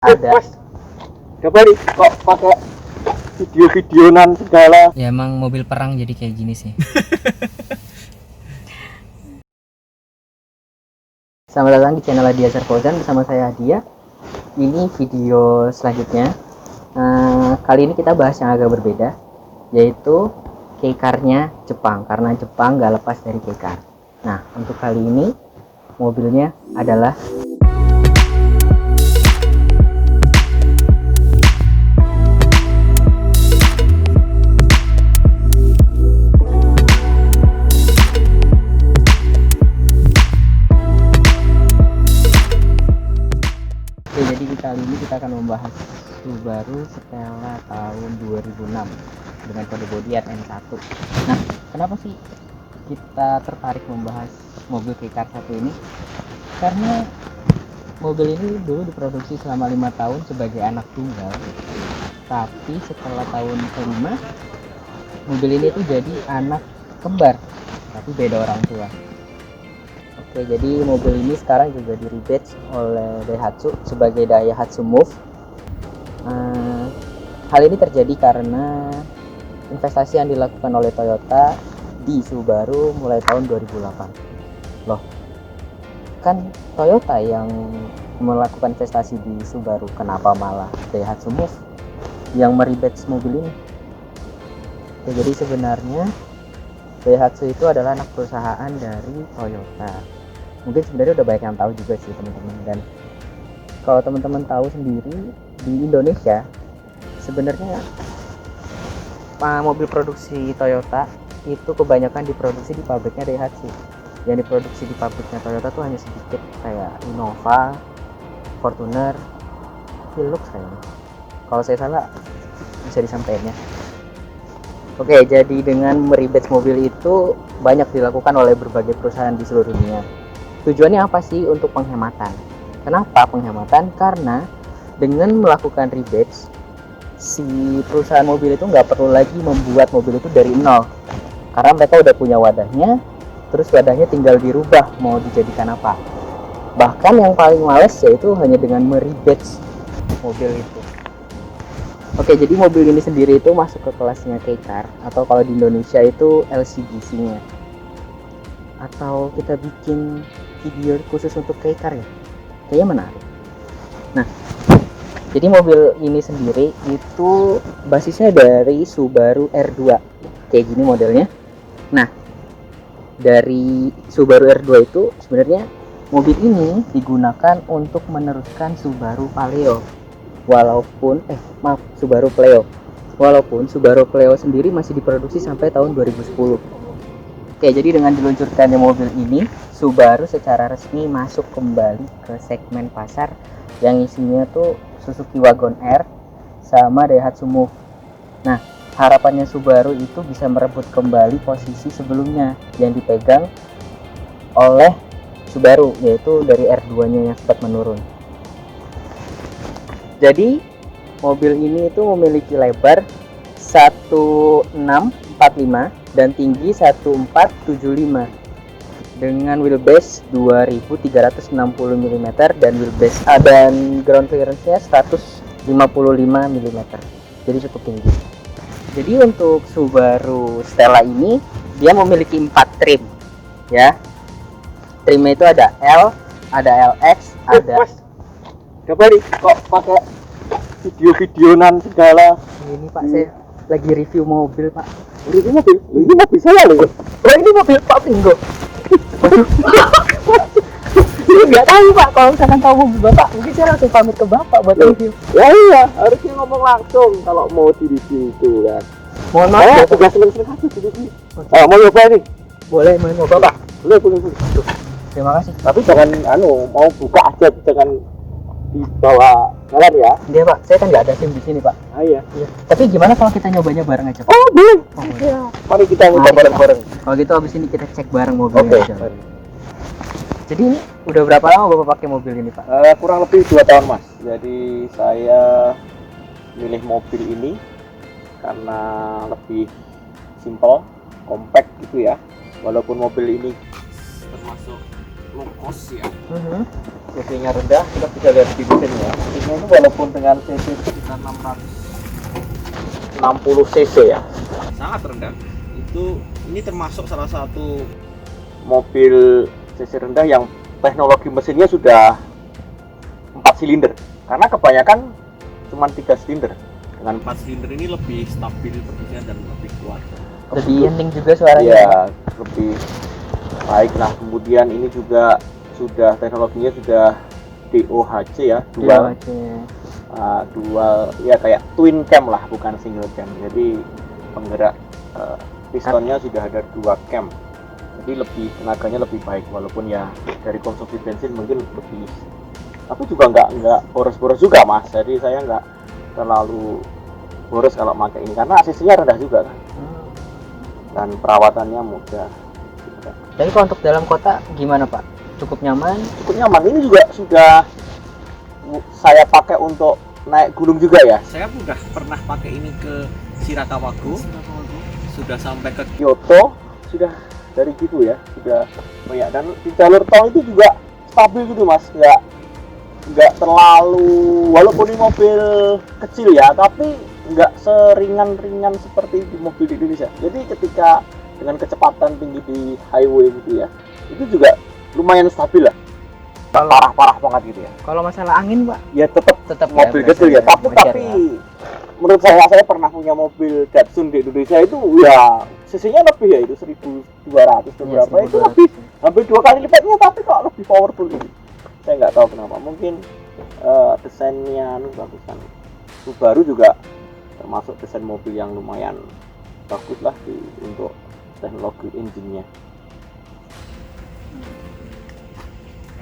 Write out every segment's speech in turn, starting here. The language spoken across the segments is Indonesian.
Ada. Mas, coba nih kok pakai video-videonan segala. Ya emang mobil perang jadi kayak gini sih. Selamat datang di channel Adia Serkozan bersama saya Adia. Ini video selanjutnya. Kali ini kita bahas yang agak berbeda, yaitu keycar-nya Jepang. Karena Jepang nggak lepas dari keycar. Nah, untuk kali ini mobilnya adalah kali ini kita akan membahas Subaru Stella tahun 2006 dengan kode bodi RN1. Nah, kenapa sih kita tertarik membahas mobil keycar satu ini? Karena mobil ini dulu diproduksi selama 5 tahun sebagai anak tunggal, tapi setelah tahun kelima mobil ini tuh jadi anak kembar, tapi beda orang tua. Oke, jadi mobil ini sekarang juga di-rebadge oleh Daihatsu sebagai Daihatsu Move. Hal ini terjadi karena investasi yang dilakukan oleh Toyota di Subaru mulai tahun 2008. Loh, kan Toyota yang melakukan investasi di Subaru, kenapa malah Daihatsu Move yang merebadge mobil ini? Oke, jadi sebenarnya Daihatsu itu adalah anak perusahaan dari Toyota. Mungkin sebenarnya udah banyak yang tahu juga sih teman-teman. Dan kalau teman-teman tahu sendiri, di Indonesia sebenarnya mobil produksi Toyota itu kebanyakan diproduksi di pabriknya Daihatsu. Yang diproduksi di pabriknya Toyota tuh hanya sedikit, kayak Innova, Fortuner, Hilux kayaknya. Kalau saya salah bisa disampaikan ya. Oke, jadi dengan merebadge mobil itu banyak dilakukan oleh berbagai perusahaan di seluruh dunia. Tujuannya apa sih? Untuk penghematan. Kenapa penghematan? Karena dengan melakukan rebadge, si perusahaan mobil itu nggak perlu lagi membuat mobil itu dari nol. Karena mereka udah punya wadahnya, terus wadahnya tinggal dirubah mau dijadikan apa. Bahkan yang paling males yaitu hanya dengan merebadge mobil itu. Oke, jadi mobil ini sendiri itu masuk ke kelasnya keycar, atau kalau di Indonesia itu LCGC-nya. Atau kita bikin video khusus untuk keycar ya, kayaknya menarik. Nah, jadi mobil ini sendiri itu basisnya dari Subaru R2, kayak gini modelnya. Nah, dari Subaru R2 itu sebenarnya mobil ini digunakan untuk meneruskan Subaru Paleo. Subaru Pleo. Walaupun Subaru Pleo sendiri masih diproduksi sampai tahun 2010. Oke, jadi dengan diluncurkannya mobil ini, Subaru secara resmi masuk kembali ke segmen pasar yang isinya tuh Suzuki Wagon R sama Daihatsu Move. Nah, harapannya Subaru itu bisa merebut kembali posisi sebelumnya yang dipegang oleh Subaru, yaitu dari R2-nya yang sempat menurun. Jadi, mobil ini itu memiliki lebar 1645 dan tinggi 1475 dengan wheelbase 2360 mm dan wheelbase dan ground clearance-nya 155 mm. Jadi cukup tinggi. Jadi untuk Subaru Stella ini dia memiliki 4 trim ya. Trimnya itu ada L, ada LX, ada Mas, coba nih kok pakai video-videonan segala. Ini Pak, saya lagi review mobil Pak. Ini mobil saya loh. Oh, ini mobil Pak Pringgo. Ini nggak tahu Pak, kalau misalkan tahu mobil Bapak mungkin saya langsung pamit ke Bapak buat review. Ya iya, harusnya ngomong langsung kalau mau di review itu kan. Mohon maaf ya Pak. Tugas seneng-seneng aja di review. Mau nyoba nih? Boleh main mobil Pak. Boleh. Terima kasih. Tapi jangan mau buka aja, jangan dibawa jalan ya. Iya Pak, saya kan nggak ada SIM di sini Pak. Ah iya. Tapi gimana kalau kita nyobanya bareng aja Pak? Oh boleh. Oh, boleh. Ya. Mari kita nyoba bareng-bareng. Kalau gitu abis ini kita cek bareng mobilnya. Oke. Aja. Jadi ini udah berapa lama Bapak pakai mobil ini Pak? Kurang lebih 2 tahun Mas. Jadi saya milih mobil ini karena lebih simple, compact gitu ya. Walaupun mobil ini termasuk low cost ya. Mhm. CC-nya rendah, kita bisa lihat di mesinnya. Mesinnya itu walaupun dengan CC sekitar 660 cc ya, sangat rendah. Ini termasuk salah satu mobil cc rendah yang teknologi mesinnya sudah 4 silinder. Karena kebanyakan cuma 3 silinder. Dengan 4 silinder ini lebih stabil pertumbuhan dan lebih kuat. Lebih hening juga suaranya. Iya, lebih baik. Nah, kemudian ini juga sudah teknologinya sudah DOHC ya, dual ya kayak twin cam lah, bukan single cam. Jadi penggerak pistonnya sudah ada 2 cam. Jadi lebih tenaganya lebih baik, walaupun ya dari konsumsi bensin mungkin lebih, tapi juga nggak boros-boros juga mas. Jadi saya nggak terlalu boros kalau pakai ini karena ACC-nya rendah juga kan, dan perawatannya mudah. Jadi kalau untuk dalam kota gimana Pak? Cukup nyaman? Cukup nyaman. Ini juga sudah saya pakai untuk naik gunung juga ya. Saya sudah pernah pakai ini ke Sirakawago, sudah sampai ke Kyoto, sudah dari gitu ya, sudah banyak. Dan di jalur tol itu juga stabil gitu mas, nggak terlalu, walaupun ini mobil kecil ya, tapi nggak seringan-ringan seperti di mobil di Indonesia. Jadi ketika dengan kecepatan tinggi di highway gitu ya, itu juga lumayan stabil lah. Parah-parah banget gitu ya. Kalau masalah angin Pak? Ya tetap mobil ya, kecil ya. Tapi menurut saya pernah punya mobil Datsun di Indonesia itu ya cc-nya lebih ya, itu 1200 atau berapa, itu lebih hampir 2 kali lipatnya, tapi kok lebih powerful ini. Saya nggak tahu kenapa. Mungkin desainnya bagus kan. Subaru juga termasuk desain mobil yang lumayan bagus lah untuk teknologi engine-nya.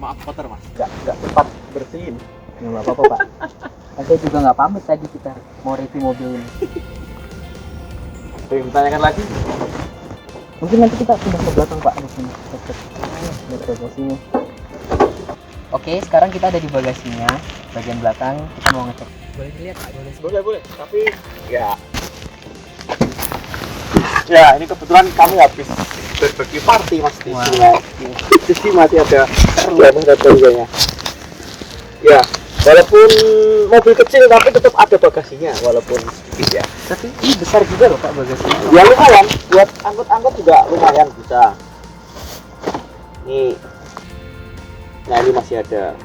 Maaf kotor mas, nggak cepat bersihin. Nggak apa-apa Pak. Saya juga nggak pamit tadi kita mau review mobil ini. Ada yang ditanyakan lagi? Mungkin nanti kita pindah ke belakang Pak, di sini. Lihat bagasinya. Oke, sekarang kita ada di bagasinya, bagian belakang. Kita mau ngecek. Boleh dilihat Pak bagasinya? Boleh. Tapi ya ini kebetulan kami habis berbagi party mas di sini. Di sini masih ada bagasinya. Ya, walaupun mobil kecil tapi tetap ada bagasinya, walaupun sedikit ya. Tapi ini besar juga loh Pak bagasinya. Ya lumayan, buat angkut-angkut juga lumayan bisa. Nah ini masih ada.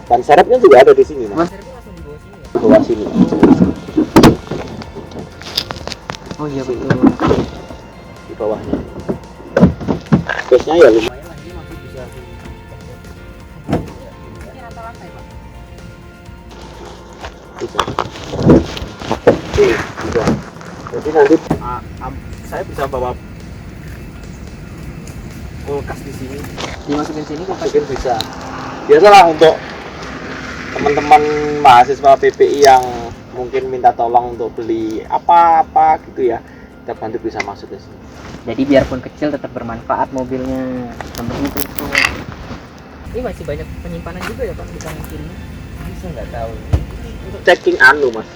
Ban serepnya juga ada di sini mas. Ban serepnya langsung di bawah sini ya? Di bawah sini. Oh iya betul. Di bawahnya. Space-nya ya lumayan lah, ini masih bisa. Ini rata lantai Pak? Bisa. Bisa. Jadi nanti saya bisa bawa kulkas di sini. Dimasukin sini kulkas? Mungkin bisa. Biasalah untuk teman-teman mahasiswa PPI yang mungkin minta tolong untuk beli apa-apa gitu ya, kita bantu bisa masuk ke sini. Jadi biarpun kecil tetap bermanfaat mobilnya. Sampai itu. Ini masih banyak penyimpanan juga ya Pak di kanan kirinya? Bisa nggak tahu. Untuk checking mas,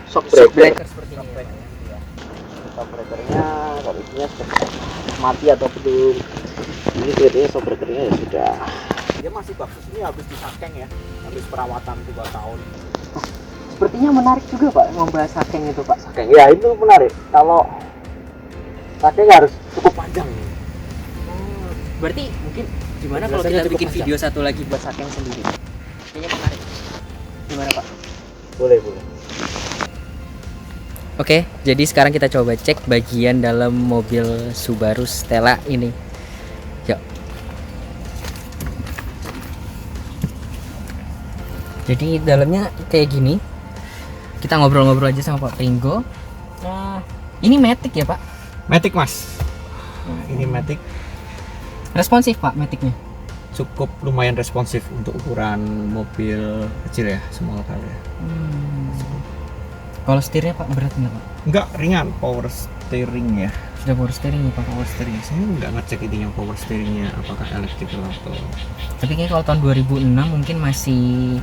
shock breaker seperti ini. Ya. Shock breakernya kalau isinya mati atau belum. Ini kelihatannya shock breakernya ya sudah. Dia masih bagus, ini habis disakeng ya, habis perawatan 2 tahun. Sepertinya menarik juga Pak membahas sakeng itu Pak. Sakeng ya itu menarik. Kalau sakeng harus cukup panjang. Oh, berarti mungkin gimana kalau Biasanya kita bikin panjang. video satu lagi buat sakeng sendiri? Kayaknya menarik. Gimana Pak? Boleh. Oke, jadi sekarang kita coba cek bagian dalam mobil Subaru Stella ini. Yuk. Jadi dalamnya kayak gini. Kita ngobrol-ngobrol aja sama Pak Pringgo. Nah, ini Matic ya Pak? Matic mas. Nah, ini Matic. Responsif Pak Maticnya? Cukup lumayan responsif untuk ukuran mobil kecil ya, small car ya. Kalau setirnya Pak berat nggak Pak? Enggak, ringan, power steering ya. Sudah power steering ya Pak? Power steering, saya nggak ngecek intinya power steeringnya apakah electrical atau. Tapi kayaknya kalau tahun 2006 mungkin masih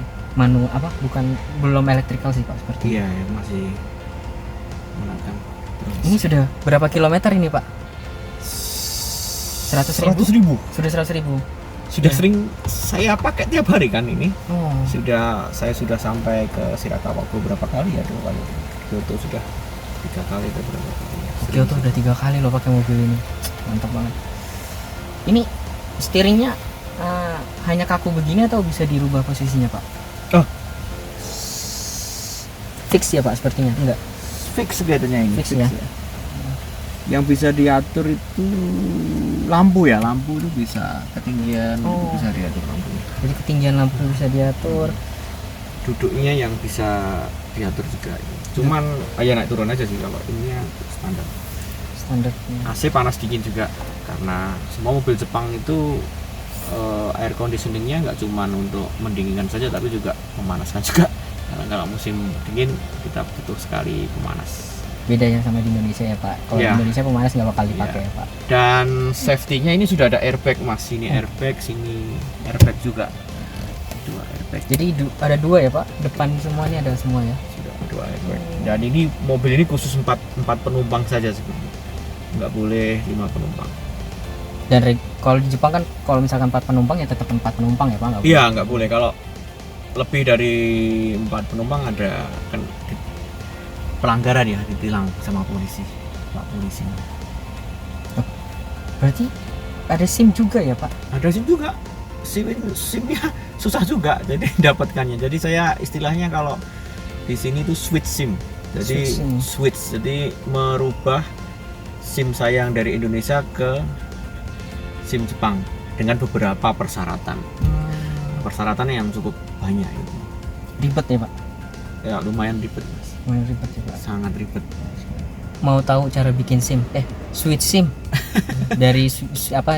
belum electrical sih Pak seperti. Iya, masih menggunakan. Ini sudah berapa kilometer ini Pak? 100.000. Sudah 100.000. Sudah Ya. sering saya pakai tiap hari kan ini. Oh. Saya sudah sampai ke Shirakawa-go berapa kali ya, 2 kali. Kyoto sudah 3 kali atau berapa kali ya. Kyoto udah 3 kali lo pakai mobil ini. Mantap banget. Ini steeringnya hanya kaku begini atau bisa dirubah posisinya, Pak? Oh. Fix ya, Pak, sepertinya? Enggak. Fix kelihatannya ini. Fix ya. Yang bisa diatur itu lampu ya, lampu itu bisa ketinggian, Oh. bisa diatur lampunya. Jadi ketinggian lampu bisa diatur. Duduknya yang bisa diatur juga. Cuman ya naik turun aja sih, kalau ini standar. Standarnya. AC panas dingin juga, karena semua mobil Jepang itu air conditioningnya nggak cuman untuk mendinginkan saja, tapi juga memanaskan juga. Karena kalau musim dingin kita butuh sekali pemanas. Bedanya sama di Indonesia ya, Pak. Kalau Ya. di Indonesia pemanas nggak bakal dipakai ya, Pak. Dan safety-nya ini sudah ada airbag, Mas. Sini airbag, sini airbag juga. 2 airbag. Jadi ada 2 ya, Pak. Depan semuanya ada semua ya. Sudah 2 airbag. Dan ini mobil ini khusus 4 penumpang saja sebenarnya. Nggak boleh 5 penumpang. Dan kalau di Jepang kan kalau misalkan 4 penumpang ya tetap 4 penumpang ya, Pak, nggak boleh. Iya, nggak boleh. Kalau lebih dari 4 penumpang ada kan pelanggaran ya, ditilang sama polisi, Pak polisi. Berarti ada SIM juga ya, Pak? Ada SIM juga. SIM-nya susah juga jadi dapatkannya. Jadi saya istilahnya kalau di sini tuh switch SIM. Jadi Switch SIM. switch, jadi merubah SIM saya yang dari Indonesia ke SIM Jepang dengan beberapa persyaratan. Persyaratannya yang cukup banyak itu. Ribet ya, Pak? Ya lumayan ribet, Mas. Lumayan ribet ya, Pak. Sangat ribet. Mau tahu cara bikin SIM? Switch SIM dari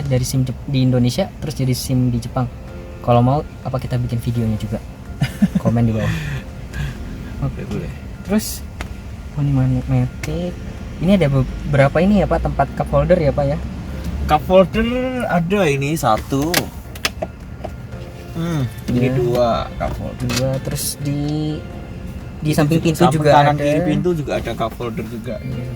dari SIM di Indonesia terus jadi SIM di Jepang. Kalau mau apa kita bikin videonya juga? Komen di bawah. Oke, boleh. Terus ini magnetic. Ini ada beberapa ini ya, Pak, tempat cup holder ya, Pak ya? Cup holder ada ini 1. Ini Ya. 2 cup holder. 2, terus di samping pintu juga kanan ada. kiri pintu juga ada cup holder juga. Iya.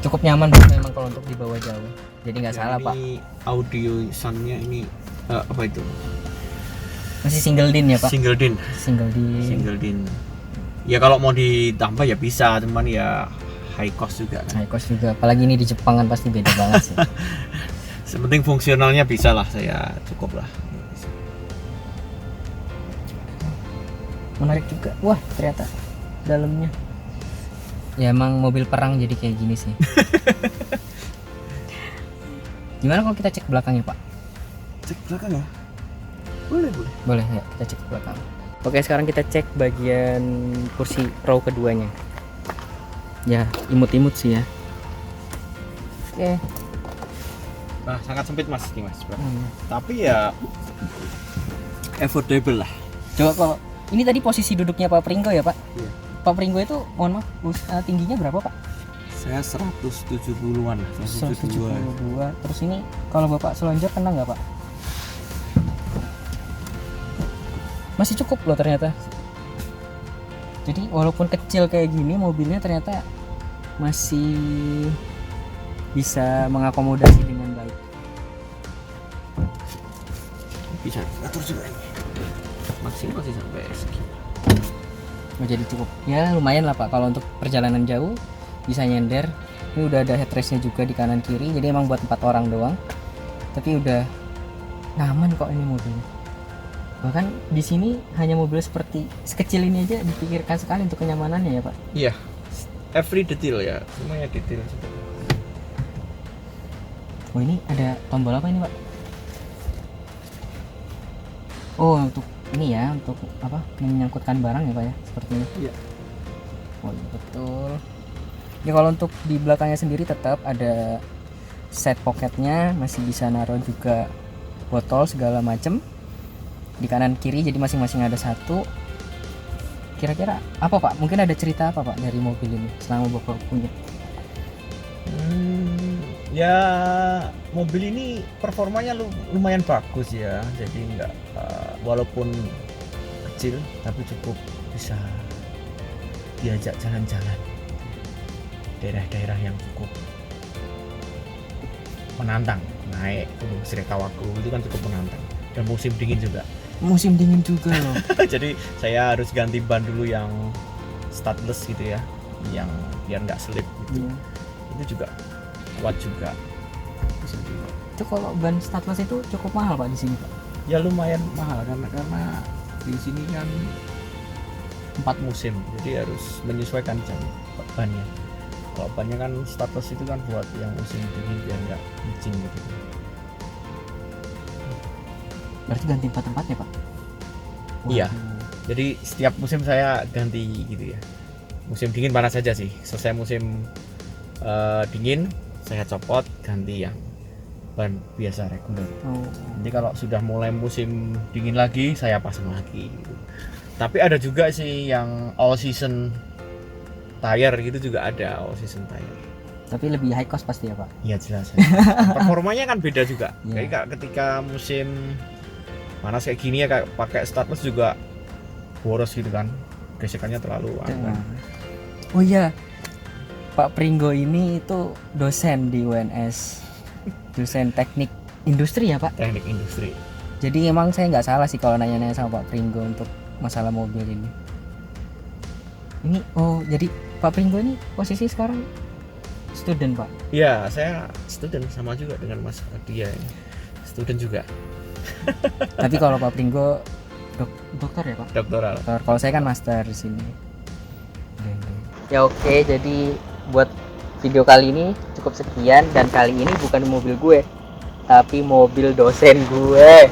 Cukup nyaman memang kalau untuk dibawa jauh. Jadi nggak salah, Pak. Ini audio soundnya ini apa itu? Masih single din ya, Pak? Single din. Single din. Ya kalau mau ditambah ya bisa, cuman ya high cost juga kan. High cost juga. Apalagi ini di Jepang kan pasti beda banget sih. Sepenting fungsionalnya bisa lah, saya cukup lah. Menarik juga. Wah, ternyata dalamnya. Ya emang mobil perang jadi kayak gini sih. Gimana kalau kita cek belakangnya, Pak? Cek belakang ya? Boleh. Boleh ya, kita cek belakang. Oke, sekarang kita cek bagian kursi row keduanya. Ya, imut-imut sih ya. Oke. Nah, sangat sempit Mas ini, Mas. Hmm. Tapi ya affordable lah. Coba kalau ini tadi posisi duduknya Pak Pringgo ya, Pak? Iya. Pak Pringgo itu mohon maaf, tingginya berapa, Pak? Saya 170-an lah, 172. 172. Terus ini kalau Bapak selonjor kena nggak, Pak? Masih cukup loh ternyata. Jadi walaupun kecil kayak gini mobilnya ternyata masih bisa mengakomodasi dengan baik. Bisa atur juga ini. Maksimal sih sampai segini. Oh, jadi cukup. Ya lumayan lah, Pak, kalau untuk perjalanan jauh bisa nyender. Ini udah ada headrestnya juga di kanan kiri. Jadi emang buat 4 orang doang. Tapi udah nyaman kok ini mobilnya. Bahkan di sini hanya mobil seperti sekecil ini aja dipikirkan sekali untuk kenyamanannya ya, Pak. Iya. Every detail ya, semuanya detail. Oh, ini ada tombol apa ini, Pak? Oh, untuk ini ya, untuk apa? Menyangkutkan barang ya, Pak ya, seperti ini. Iya. Oh, iya, betul. Ya kalau untuk di belakangnya sendiri tetap ada set pocketnya, masih bisa naruh juga botol segala macem. Di kanan kiri jadi masing-masing ada 1. Kira-kira apa, Pak? Mungkin ada cerita apa, Pak, dari mobil ini selama Bapak punya? Ya mobil ini performanya lumayan bagus ya. Jadi enggak walaupun kecil tapi cukup bisa diajak jalan-jalan daerah-daerah yang cukup menantang. Naik Gunung Sirakawaku itu kan cukup menantang, dan musim dingin juga. Musim dingin juga loh. Jadi saya harus ganti ban dulu yang studdless gitu ya, yang biar nggak slip gitu. Itu juga kuat juga. Itu kalau ban studdless itu cukup mahal Pak di sini Pak? Ya lumayan mahal karena di sini kan 4 musim, jadi harus menyesuaikan jam bannya. Kalau bannya kan studdless itu kan buat yang musim dingin biar nggak licin gitu. Berarti ganti tempat-tempatnya Pak? Iya. Jadi setiap musim saya ganti gitu ya. Musim dingin panas saja sih. Selesai musim dingin saya copot, ganti yang ban biasa reguler. Nanti kalau sudah mulai musim dingin lagi saya pasang lagi gitu. Tapi ada juga sih yang all season tire gitu, juga ada all season tire. Tapi lebih high cost pasti ya Pak? Iya jelas. Performanya kan beda juga. Kayak ketika musim panas kayak gini ya, kayak pakai studdless juga boros gitu kan. Gesekannya terlalu Oh iya, Pak Pringgo ini itu dosen di UNS, dosen teknik industri ya Pak? Teknik industri. Jadi emang saya nggak salah sih kalau nanya-nanya sama Pak Pringgo untuk masalah mobil ini. Ini jadi Pak Pringgo ini posisi sekarang student Pak? Iya, saya student sama juga dengan Mas Adia ini. Student juga. Tapi kalau Pak Pringgo dokter ya Pak? Doktoral. Kalau saya kan master di sini. Ya oke, jadi buat video kali ini cukup sekian, dan kali ini bukan mobil gue, tapi mobil dosen gue.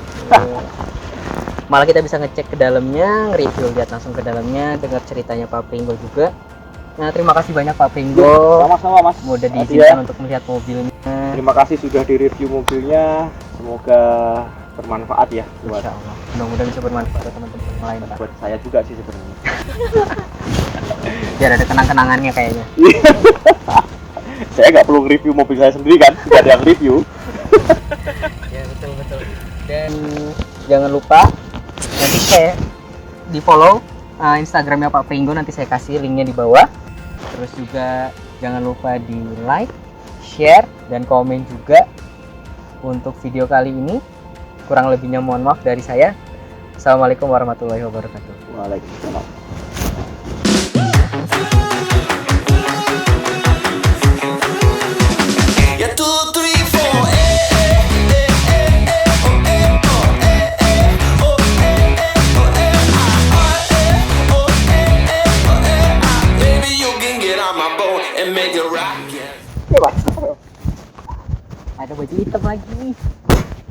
Malah kita bisa ngecek ke dalamnya, nge-review, lihat langsung ke dalamnya, dengar ceritanya Pak Pringgo juga. Nah, terima kasih banyak Pak Pringgo. Sama-sama Mas. Udah diizinkan untuk melihat mobilnya. Terima kasih sudah direview mobilnya. Semoga bermanfaat ya buat. Insya Allah. Mudah-mudahan bisa bermanfaat buat teman-teman lain Pak. Buat saya juga sih sebenarnya. Biar ada kenang-kenangannya kayaknya. Saya nggak perlu review mobil saya sendiri kan, sudah ada yang review. Ya betul. Dan jangan lupa nanti saya di follow Instagramnya Pak Pringgo, nanti saya kasih linknya di bawah. Terus juga jangan lupa di like, share, dan komen juga untuk video kali ini. Kurang lebihnya mohon maaf dari saya. Assalamualaikum warahmatullahi wabarakatuh. Waalaikumsalam. Ada baju hitam lagi.